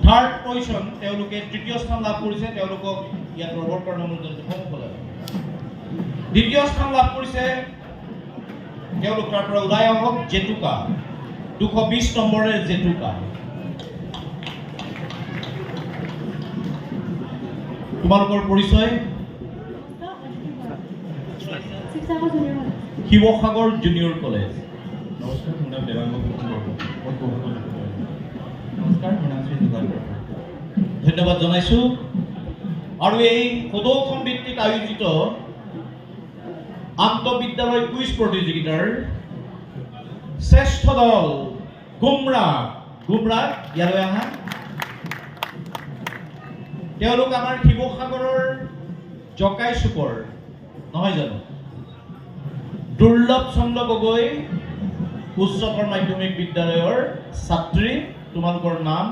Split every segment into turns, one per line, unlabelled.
Third position তেওঁলোকে তৃতীয় স্থান লাভ কৰিছে, তেওঁলোকক ইয়াত ৰবৰ কাৰণে অনুৰোধ সকলে। দ্বিতীয় স্থান লাভ কৰিছে তেওঁলোক তাৰ পৰা ওলাই আহক জেতুকা 220 নম্বৰে জেতুকা। তোমালোকৰ পৰিচয় শিৱসাগৰ জুনিয়ৰ কলেজ।
নমস্কাৰ, মোৰ নাম দেৱাংগ ফুকন বৰগোহাঁই।
নমস্কাৰ, মোৰ নাম শ্ৰী যোগাৰ বৰগোহাঁই। ধন্যবাদ জনাইছোঁ। আৰু এই সদৌখন ভিত্তিত আয়োজিত আন্তঃবিদ্যালয় কুইজ প্ৰতিযোগিতাৰ শ্ৰেষ্ঠ দল গুমৰাহ ইয়ালৈ আহা। তেওঁলোক আমাৰ শিৱসাগৰৰ জকাই চুকৰ নহয় জানো? দুৰ্লভ চন্দ্ৰ গগৈ উচ্চতৰ মাধ্যমিক বিদ্যালয়ৰ ছাত্ৰী। তোমালোকৰ নাম?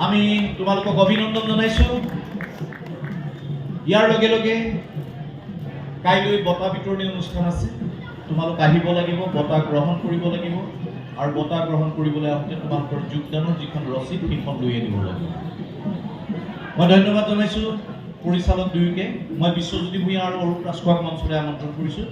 আমি তোমালোকক অভিনন্দন জনাইছোঁ। ইয়াৰ লগে লগে কাইলৈ বঁটা বিতৰণী অনুষ্ঠান আছে। তোমালোক আহিব লাগিব, বঁটা গ্ৰহণ কৰিব লাগিব, আৰু বঁটা গ্ৰহণ কৰিবলৈ আহোঁতে তোমালোকৰ যোগদানৰ যিখন ৰচিদ সেইখন লৈ আনিব লাগিব। মই ধন্যবাদ জনাইছোঁ পৰিচালক দুয়োকে। মই বিশ্বজ্যোতি ভূঞা আৰু অৰূপ ৰাজখোৱাক মঞ্চলৈ আমন্ত্ৰণ কৰিছোঁ।